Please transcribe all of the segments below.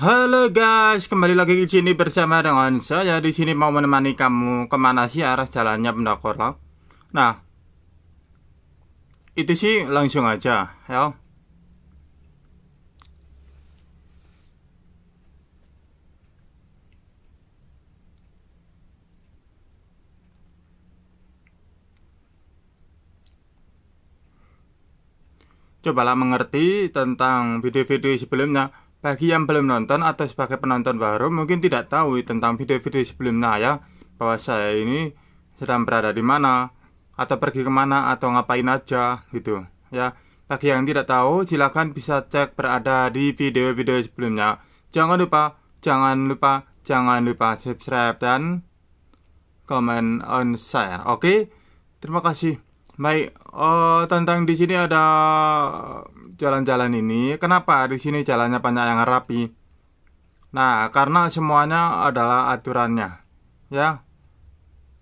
Halo guys, kembali lagi di sini bersama dengan saya. Di sini mau menemani kamu kemana sih arah jalannya Pendakorlap. Nah, itu sih langsung aja ya. Cobalah mengerti tentang video-video sebelumnya. Bagi yang belum nonton atau sebagai penonton baru mungkin tidak tahu tentang video-video sebelumnya ya, bahwa saya ini sedang berada di mana atau pergi kemana atau ngapain aja gitu ya. Bagi yang tidak tahu silakan bisa cek berada di video-video sebelumnya. Jangan lupa subscribe dan comment on share. Oke, terima kasih. Baik, tentang di sini ada jalan-jalan ini. Kenapa di sini jalannya banyak yang rapi? Nah, karena semuanya adalah aturannya, ya.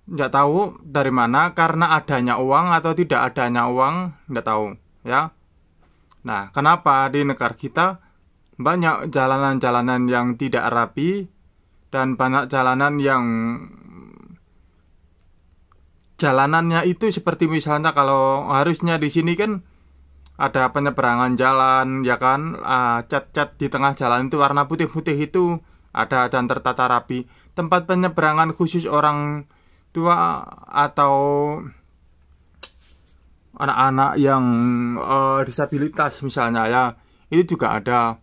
Nggak tahu dari mana, karena adanya uang atau tidak adanya uang, nggak tahu, ya. Nah, kenapa di negara kita banyak jalanan-jalanan yang tidak rapi dan banyak jalanan yang jalanannya itu seperti misalnya kalau harusnya di sini kan ada penyeberangan jalan ya kan, cat-cat di tengah jalan itu warna putih-putih itu ada dan tertata rapi. Tempat penyeberangan khusus orang tua atau anak-anak yang disabilitas misalnya ya, itu juga ada.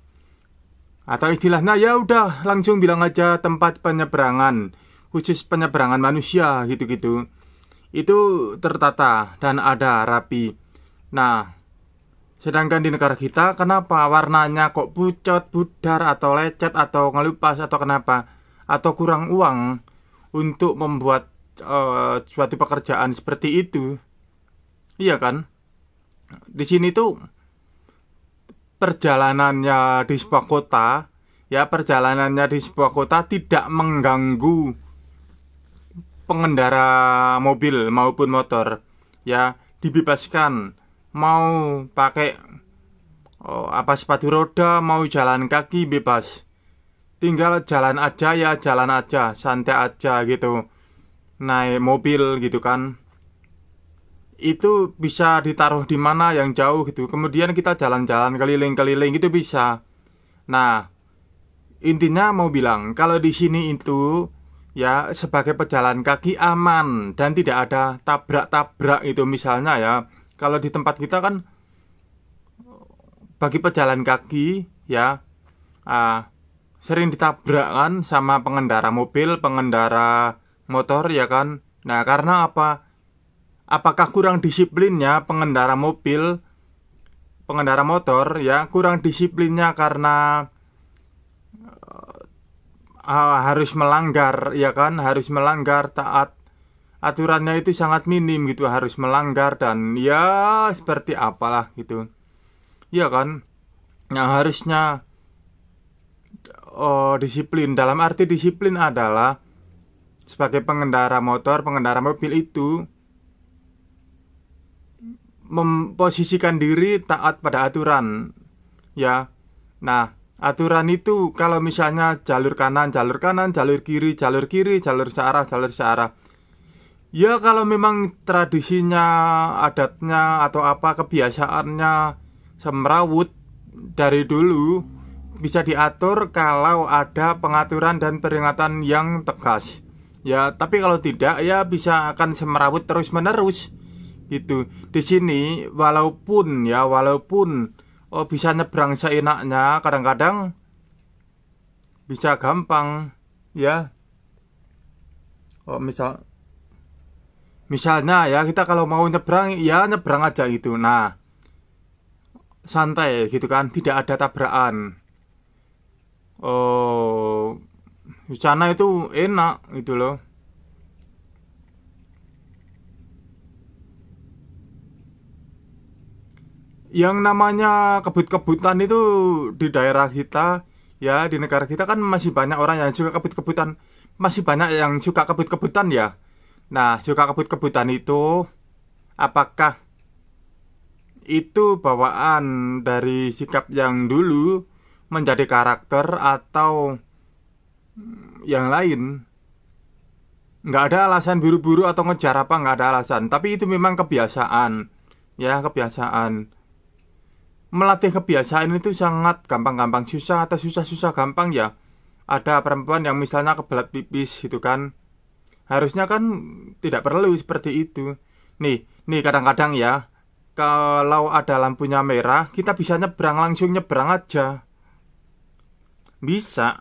Atau istilahnya ya udah langsung bilang aja tempat penyeberangan khusus penyeberangan manusia gitu-gitu. Itu tertata dan ada rapi. Nah, sedangkan di negara kita kenapa warnanya kok pucat, pudar atau lecet atau ngelupas atau kenapa? Atau kurang uang untuk membuat suatu pekerjaan seperti itu. Iya kan? Di sini tuh perjalanannya di sebuah kota, ya perjalanannya di sebuah kota tidak mengganggu pengendara mobil maupun motor, ya dibebaskan mau pakai sepatu roda, mau jalan kaki bebas, tinggal jalan aja ya jalan aja, santai aja gitu, naik mobil gitu kan, itu bisa ditaruh di mana yang jauh gitu, kemudian kita jalan-jalan keliling-keliling gitu bisa. Nah, intinya mau bilang kalau di sini itu ya sebagai pejalan kaki aman dan tidak ada tabrak-tabrak itu misalnya ya. Kalau di tempat kita kan bagi pejalan kaki ya sering ditabrak kan sama pengendara mobil, pengendara motor ya kan. Nah, karena apa? Apakah kurang disiplinnya pengendara mobil, pengendara motor ya, kurang disiplinnya karena harus melanggar ya kan, harus melanggar, taat aturannya itu sangat minim gitu, harus melanggar dan ya seperti apalah gitu ya kan. Nah, harusnya disiplin, dalam arti disiplin adalah sebagai pengendara motor, pengendara mobil itu memposisikan diri taat pada aturan ya. Nah, aturan itu kalau misalnya jalur kanan, jalur kanan, jalur kiri, jalur kiri, jalur searah, jalur searah. Ya kalau memang tradisinya, adatnya atau apa kebiasaannya semrawut dari dulu bisa diatur kalau ada pengaturan dan peringatan yang tegas. Ya, tapi kalau tidak ya bisa akan semrawut terus-menerus. Gitu. Di sini walaupun bisa nyebrang seenaknya, kadang-kadang bisa gampang ya. Misalnya ya kita kalau mau nyebrang ya nyebrang aja gitu. Nah, santai gitu kan, tidak ada tabrakan. Di sana itu enak gitu loh. Yang namanya kebut-kebutan itu di daerah kita ya, di negara kita kan masih banyak orang yang suka kebut-kebutan, masih banyak yang suka kebut-kebutan ya. Nah, suka kebut-kebutan itu apakah itu bawaan dari sikap yang dulu menjadi karakter atau yang lain. Nggak ada alasan buru-buru atau ngejar apa, nggak ada alasan. Tapi itu memang kebiasaan. Ya, kebiasaan. Melatih kebiasaan itu sangat gampang-gampang susah atau susah-susah gampang ya. Ada perempuan yang misalnya kebelat pipis gitu kan. Harusnya kan tidak perlu seperti itu. Nih kadang-kadang ya, kalau ada lampunya merah, kita bisa nyebrang, langsung nyebrang aja. Bisa.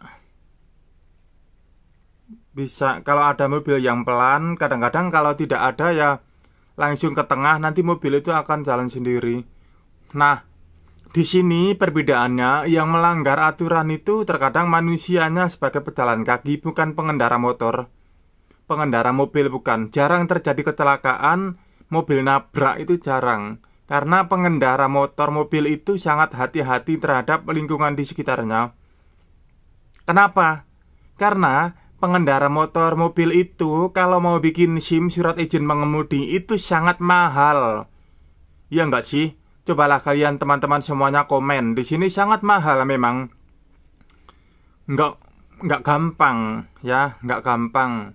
Bisa, kalau ada mobil yang pelan, kadang-kadang kalau tidak ada ya langsung ke tengah, nanti mobil itu akan jalan sendiri. Nah, di sini perbedaannya, yang melanggar aturan itu terkadang manusianya sebagai pejalan kaki, bukan pengendara motor. Pengendara mobil bukan. Jarang terjadi kecelakaan, mobil nabrak itu jarang. Karena pengendara motor mobil itu sangat hati-hati terhadap lingkungan di sekitarnya. Kenapa? Karena pengendara motor mobil itu kalau mau bikin SIM, surat izin mengemudi, itu sangat mahal. Ya enggak sih? Cobalah kalian teman-teman semuanya komen. Di sini sangat mahal memang. Enggak gampang ya, enggak gampang.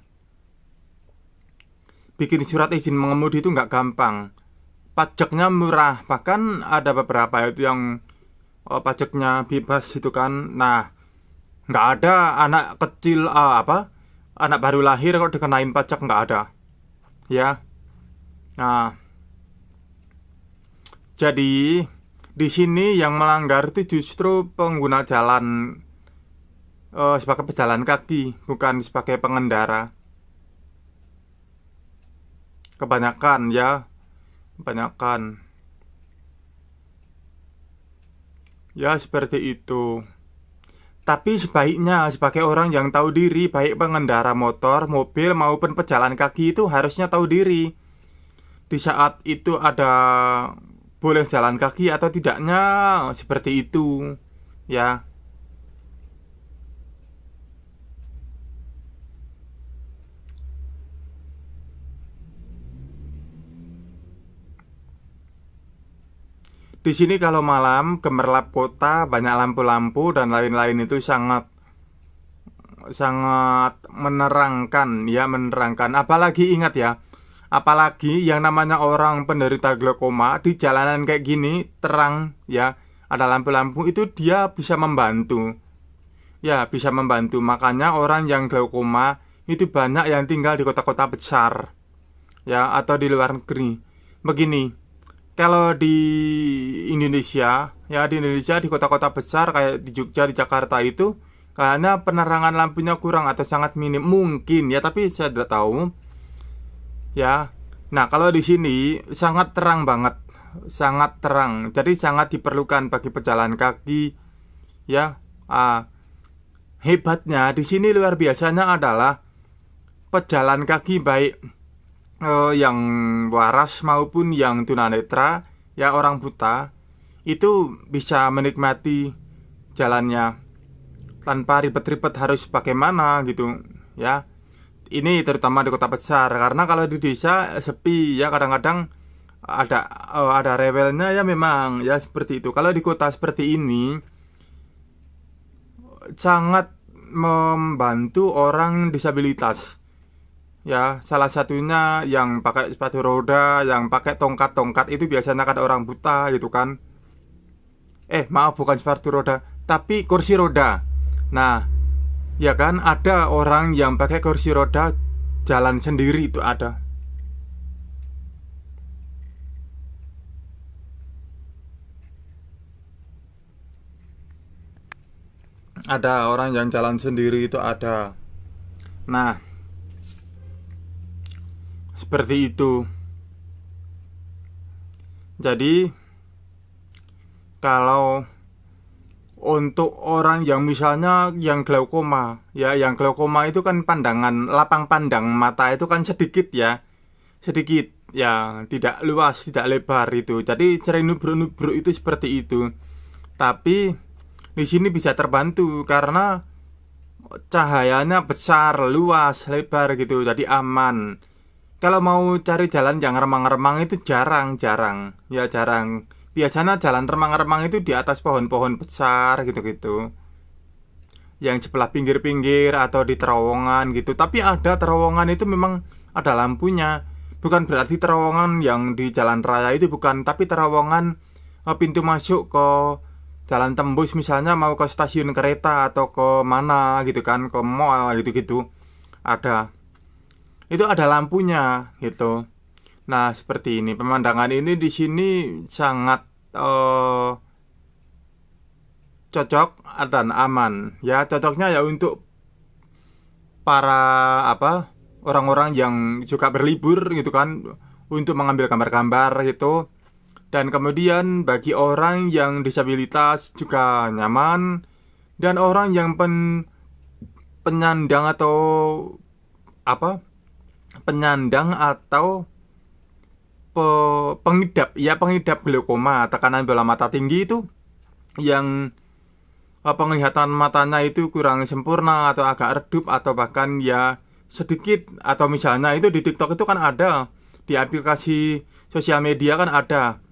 Bikin surat izin mengemudi itu enggak gampang. Pajaknya murah, bahkan ada beberapa itu yang pajaknya bebas itu kan. Nah, nggak ada anak kecil anak baru lahir kok dikenain pajak, nggak ada ya. Nah, jadi di sini yang melanggar itu justru pengguna jalan, sebagai pejalan kaki, bukan sebagai pengendara. Kebanyakan ya, kebanyakan ya seperti itu. Tapi sebaiknya sebagai orang yang tahu diri, baik pengendara motor, mobil maupun pejalan kaki itu harusnya tahu diri. Di saat itu ada boleh jalan kaki atau tidaknya, seperti itu ya. Di sini kalau malam gemerlap kota, banyak lampu-lampu dan lain-lain itu sangat menerangkan ya, menerangkan. Apalagi ingat ya, apalagi yang namanya orang penderita glaukoma di jalanan kayak gini terang ya, ada lampu-lampu, itu dia bisa membantu. Ya, bisa membantu. Makanya orang yang glaukoma itu banyak yang tinggal di kota-kota besar ya, atau di luar negeri. Begini, kalau di Indonesia, ya di Indonesia di kota-kota besar kayak di Jogja, di Jakarta itu karena penerangan lampunya kurang atau sangat minim mungkin ya, tapi saya tidak tahu. Ya. Nah, kalau di sini sangat terang banget, sangat terang. Jadi sangat diperlukan bagi pejalan kaki ya. Hebatnya di sini luar biasanya adalah pejalan kaki baik yang waras maupun yang tunanetra ya, orang buta itu bisa menikmati jalannya tanpa ribet-ribet harus bagaimana gitu ya. Ini terutama di kota besar, karena kalau di desa sepi ya, kadang-kadang ada rewelnya ya, memang ya seperti itu. Kalau di kota seperti ini sangat membantu orang disabilitas. Ya, salah satunya yang pakai sepatu roda, yang pakai tongkat-tongkat itu biasanya kan orang buta gitu kan. Maaf, bukan sepatu roda, tapi kursi roda. Nah, ya kan ada orang yang pakai kursi roda jalan sendiri itu ada. Ada orang yang jalan sendiri itu ada. Nah, seperti itu. Jadi kalau untuk orang yang misalnya yang glaukoma ya, yang glaukoma itu kan pandangan, lapang pandang mata itu kan sedikit ya, sedikit ya, tidak luas, tidak lebar itu. Jadi sering nubruk-nubruk itu seperti itu. Tapi di sini bisa terbantu karena cahayanya besar, luas, lebar gitu, jadi aman. Kalau mau cari jalan yang remang-remang itu jarang ya, jarang. biasanya jalan remang-remang itu di atas pohon-pohon besar gitu-gitu, yang sebelah pinggir-pinggir atau di terowongan gitu. Tapi ada terowongan itu memang ada lampunya. Bukan berarti terowongan yang di jalan raya itu bukan, tapi terowongan pintu masuk ke jalan tembus, misalnya mau ke stasiun kereta atau ke mana gitu kan, ke mall gitu-gitu. Ada. Itu ada lampunya gitu. Nah, seperti ini. Pemandangan ini di sini sangat cocok dan aman. Ya, cocoknya ya untuk para orang-orang yang suka berlibur gitu kan, untuk mengambil gambar-gambar gitu. Dan kemudian bagi orang yang disabilitas juga nyaman, dan orang yang penyandang atau penyandang atau pengidap glaukoma, tekanan bola mata tinggi itu, yang penglihatan matanya itu kurang sempurna atau agak redup atau bahkan ya sedikit, atau misalnya itu di TikTok itu kan ada, di aplikasi sosial media kan ada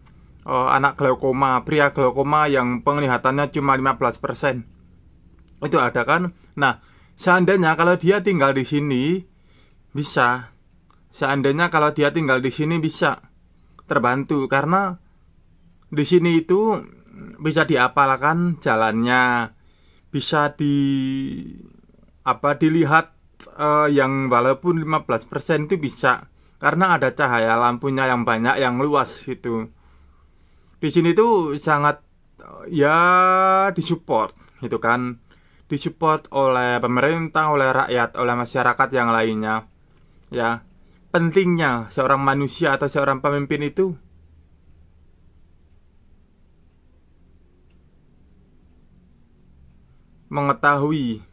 anak glaukoma, pria glaukoma yang penglihatannya cuma 15%. Itu ada kan? Nah, seandainya kalau dia tinggal di sini bisa. Seandainya kalau dia tinggal di sini bisa terbantu, karena di sini itu bisa diapalkan jalannya, bisa dilihat yang walaupun 15% itu bisa, karena ada cahaya lampunya yang banyak, yang luas gitu. Di sini tuh sangat ya disupport gitu kan, disupport oleh pemerintah, oleh rakyat, oleh masyarakat yang lainnya. Ya, pentingnya seorang manusia atau seorang pemimpin itu mengetahui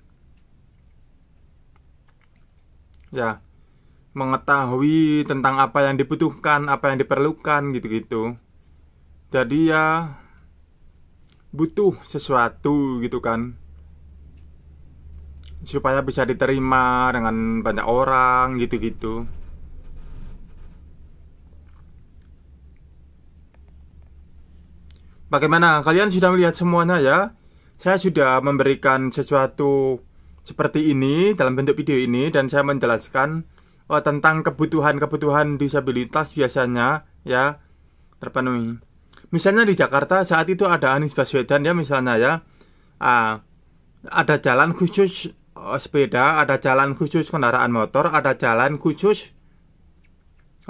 tentang apa yang dibutuhkan, apa yang diperlukan gitu-gitu. Jadi ya butuh sesuatu gitu kan, supaya bisa diterima dengan banyak orang gitu-gitu. Bagaimana? Kalian sudah melihat semuanya ya? Saya sudah memberikan sesuatu seperti ini dalam bentuk video ini, dan saya menjelaskan tentang kebutuhan-kebutuhan disabilitas biasanya ya terpenuhi. Misalnya di Jakarta saat itu ada Anies Baswedan ya, misalnya ya, ada jalan khusus sepeda, ada jalan khusus kendaraan motor, ada jalan khusus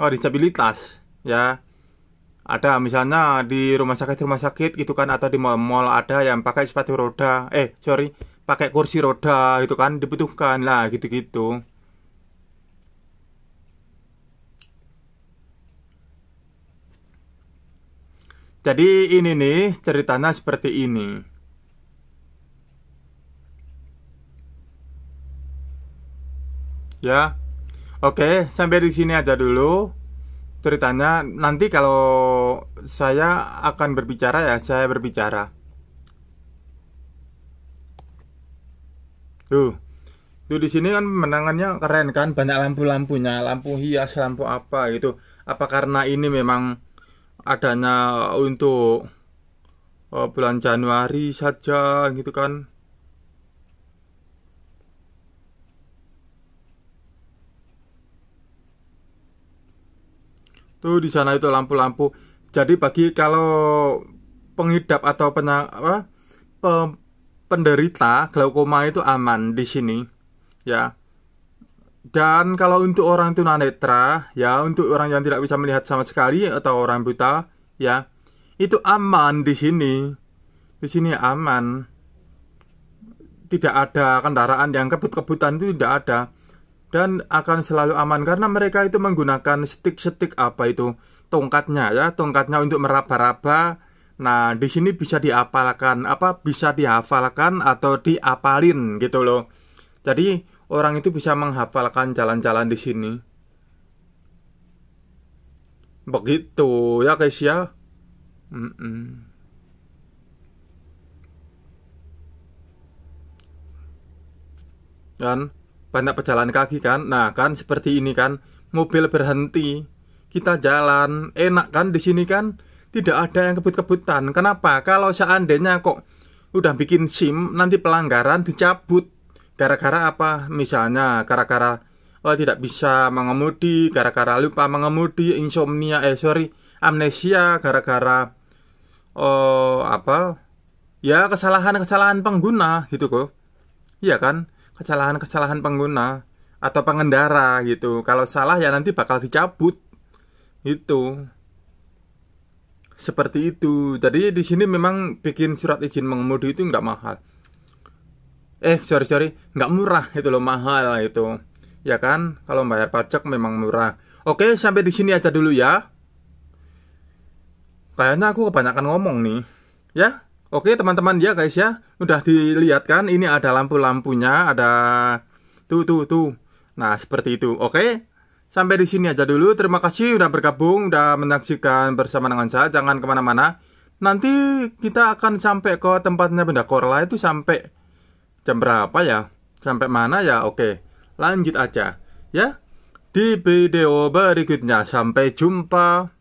disabilitas ya. Ada misalnya di rumah sakit gitu kan, atau di mall-mall ada yang pakai sepatu roda, pakai kursi roda gitu kan, dibutuhkan lah gitu-gitu. Jadi ini nih ceritanya seperti ini. Ya. Oke, sampai di sini aja dulu ceritanya. Nanti kalau saya akan berbicara ya, saya berbicara. Tuh di sini kan pemandangannya keren kan, banyak lampu-lampunya, lampu hias, lampu apa gitu. Apa karena ini memang adanya untuk bulan Januari saja gitu kan? Tuh di sana itu lampu-lampu. Jadi bagi kalau pengidap atau penderita glaukoma itu aman di sini, ya. Dan kalau untuk orang tunanetra, ya, untuk orang yang tidak bisa melihat sama sekali atau orang buta, ya, itu aman di sini. Di sini aman. Tidak ada kendaraan yang kebut-kebutan, itu tidak ada. Dan akan selalu aman karena mereka itu menggunakan stick tongkatnya ya, tongkatnya untuk meraba-raba. Nah, di sini bisa diapalkan, bisa dihafalkan atau diapalin gitu loh. Jadi orang itu bisa menghafalkan jalan-jalan di sini. Begitu ya guys ya. Dan banyak pejalan kaki kan. Nah, kan seperti ini kan, mobil berhenti, kita jalan, enak kan di sini kan. tidak ada yang kebut-kebutan. Kenapa? Kalau seandainya kok udah bikin SIM, nanti pelanggaran dicabut. Gara-gara apa? Misalnya gara-gara tidak bisa mengemudi, gara-gara lupa mengemudi, insomnia, amnesia, gara-gara apa? Ya kesalahan-kesalahan pengguna gitu kok. Iya kan? Kesalahan-kesalahan pengguna atau pengendara gitu. Kalau salah ya nanti bakal dicabut. Itu. Seperti itu. Jadi di sini memang bikin surat izin mengemudi itu nggak mahal. Nggak murah itu loh, mahal itu. Ya kan? Kalau bayar pajak memang murah. Oke, sampai di sini aja dulu ya. Kayaknya aku kebanyakan ngomong nih. Ya? Oke, teman-teman ya guys ya. Udah dilihat kan? Ini ada lampu-lampunya, ada tuh. Nah, seperti itu. Oke. Sampai di sini aja dulu. Terima kasih udah bergabung, udah menyaksikan bersama dengan saya. Jangan kemana-mana. Nanti kita akan sampai ke tempatnya Benda Korla itu sampai jam berapa ya? Sampai mana ya? Oke, lanjut aja ya. Di video berikutnya. Sampai jumpa.